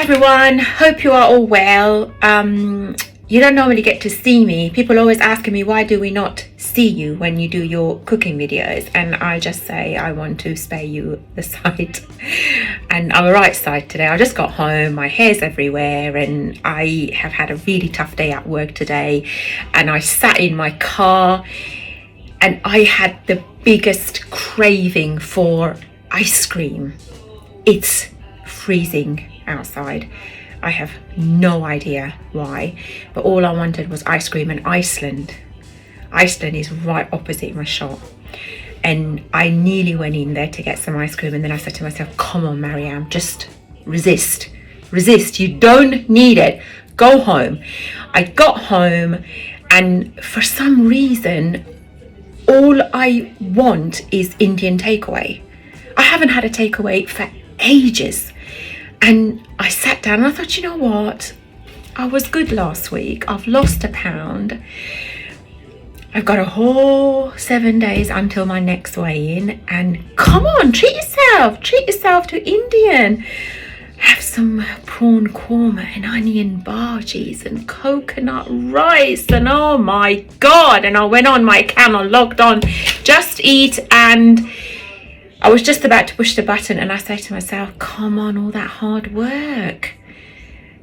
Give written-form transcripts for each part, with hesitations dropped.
everyone, hope you are all well. You don't normally get to see me. People always asking me, why do we not see you when you do your cooking videos? And I just say I want to spare you the sight. And I'm right side today. I just got home, my hair's everywhere, and I have had a really tough day at work today. And I sat in my car and I had the biggest craving for ice cream. It's freezing outside. I have no idea why, but all I wanted was ice cream. And Iceland is right opposite my shop, and I nearly went in there to get some ice cream, and then I said to myself, come on Marianne, just resist, you don't need it, go home. I got home, and for some reason all I want is Indian takeaway. I haven't had a takeaway for ages. And I sat down and I thought, you know what? I was good last week. I've lost a pound. I've got a whole 7 days until my next weigh-in. And come on, treat yourself to Indian. Have some prawn korma and onion bhajis and coconut rice. And oh my God. And I went on my account, I logged on Just Eat, and I was just about to push the button, and I say to myself, come on, all that hard work,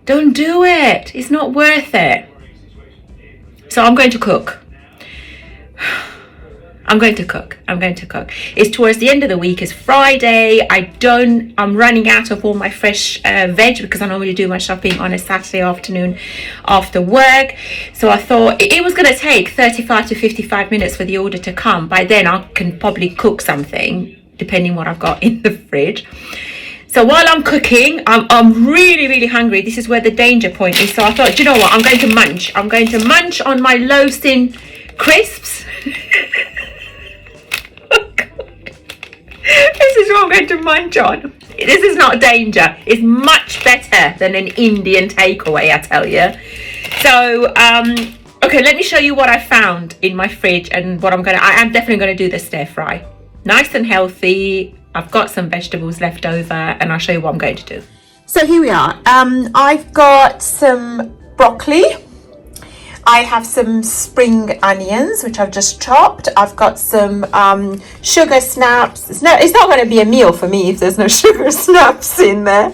don't do it, it's not worth it. So I'm going to cook. I'm going to cook. It's towards the end of the week. It's Friday. I'm running out of all my fresh veg, because I normally do my shopping on a Saturday afternoon after work. So I thought it was going to take 35 to 55 minutes for the order to come. By then I can probably cook something, depending what I've got in the fridge. So while I'm cooking, I'm really hungry. This is where the danger point is. So I thought, you know what, I'm going to munch on my Losin crisps. Oh God. This is what I'm going to munch on. This is not danger. It's much better than an Indian takeaway, I tell you. So okay, let me show you what I found in my fridge and what I am definitely going to do the stir fry. Nice and healthy. I've got some vegetables left over, and I'll show you what I'm going to do. So here we are. I've got some broccoli. I have some spring onions, which I've just chopped. I've got some sugar snaps. It's not going to be a meal for me if there's no sugar snaps in there.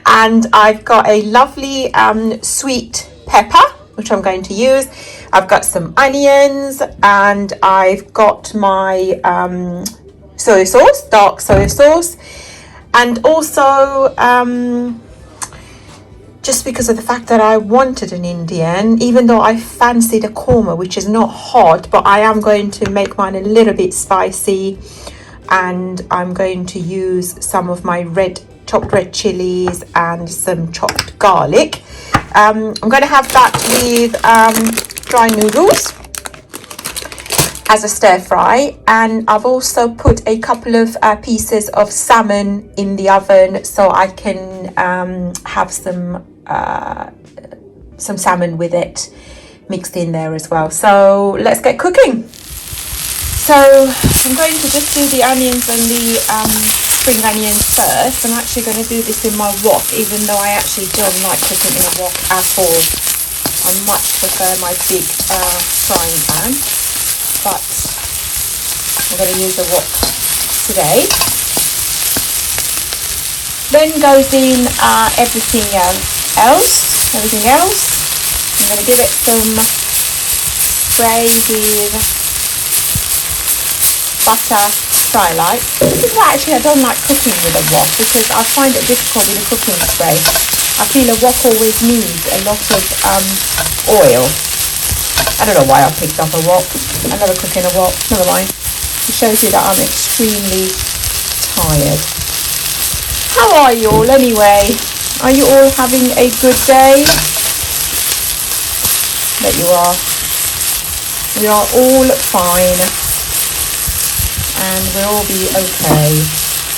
And I've got a lovely sweet pepper, which I'm going to use. I've got some onions, and I've got my soy sauce, dark soy sauce, and also just because of the fact that I wanted an Indian, even though I fancied a korma, which is not hot, but I am going to make mine a little bit spicy, and I'm going to use some of my chopped red chilies and some chopped garlic. I'm going to have that with dry noodles as a stir fry, and I've also put a couple of pieces of salmon in the oven so I can have some salmon with it mixed in there as well. So let's get cooking. So I'm going to just do the onions and the spring onions first. I'm actually going to do this in my wok, even though I actually don't like cooking in a wok at all. I much prefer my big frying pan, but I'm going to use a wok today. Then goes in everything else. I'm going to give it some spray with butter skylight. This is why actually I don't like cooking with a wok, because I find it difficult with a cooking spray. I feel a wok always needs a lot of oil. I don't know why I picked up a wok. I never cook in a wok. Never mind. It shows you that I'm extremely tired. How are you all anyway? Are you all having a good day? Bet you are. We are all fine, and we'll all be okay.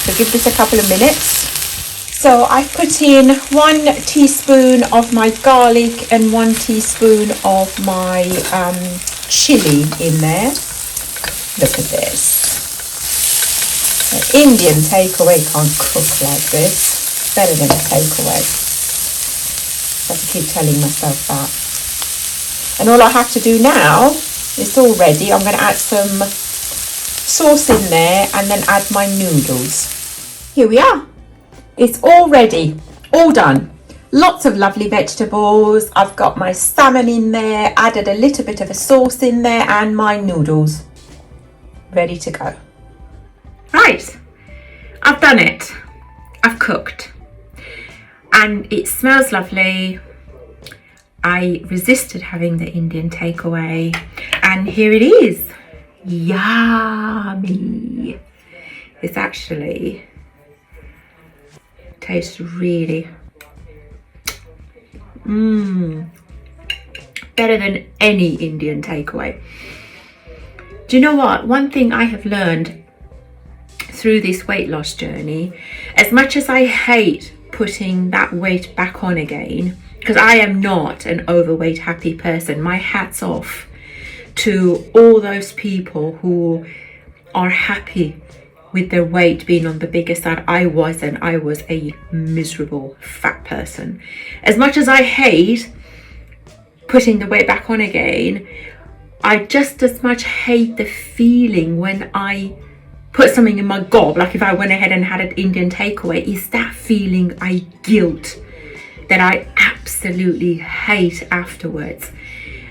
So give this a couple of minutes. So I've put in 1 teaspoon of my garlic and 1 teaspoon of my chili in there. Look at this. An Indian takeaway can't cook like this. Better than a takeaway. keep telling myself that. And all I have to do now, it's all ready. I'm going to add some sauce in there and then add my noodles. Here we are. It's all ready, all done. Lots of lovely vegetables. I've got my salmon in there, added a little bit of a sauce in there, and my noodles ready to go. Right, I've done it. I've cooked and it smells lovely. I resisted having the Indian takeaway and here it is. Yummy. It's actually tastes really better than any Indian takeaway. Do you know what? One thing I have learned through this weight loss journey, as much as I hate putting that weight back on again, because I am not an overweight happy person, my hat's off to all those people who are happy with their weight being on the bigger side. I wasn't. I was a miserable fat person. As much as I hate putting the weight back on again, I just as much hate the feeling when I put something in my gob, like if I went ahead and had an Indian takeaway, is that feeling guilt that I absolutely hate afterwards.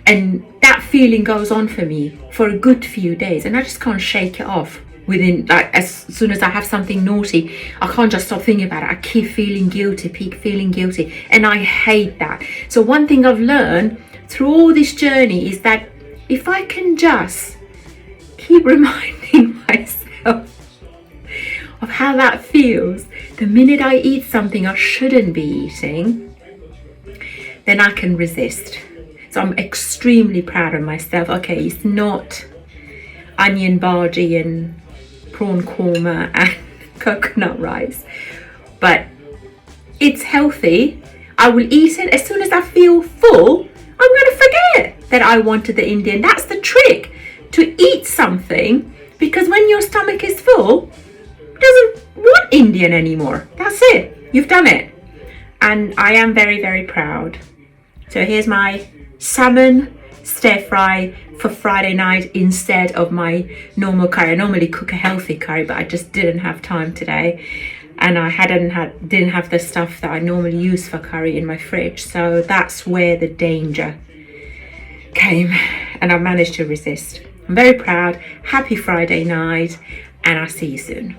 And that feeling goes on for me for a good few days and I just can't shake it off. Within, like, as soon as I have something naughty, I can't just stop thinking about it. I keep feeling guilty, and I hate that. So one thing I've learned through all this journey is that if I can just keep reminding myself of how that feels the minute I eat something I shouldn't be eating, then I can resist. So I'm extremely proud of myself. Okay, it's not onion bhaji and prawn korma and coconut rice, but it's healthy. I will eat it as soon as I feel full. I'm going to forget that I wanted the Indian. That's the trick, to eat something, because when your stomach is full, it doesn't want Indian anymore. That's it. You've done it. And I am very, very proud. So here's my salmon stir fry for Friday night instead of my normal curry. I normally cook a healthy curry, but I just didn't have time today. And I didn't have the stuff that I normally use for curry in my fridge. So that's where the danger came, and I managed to resist. I'm very proud. Happy Friday night, and I'll see you soon.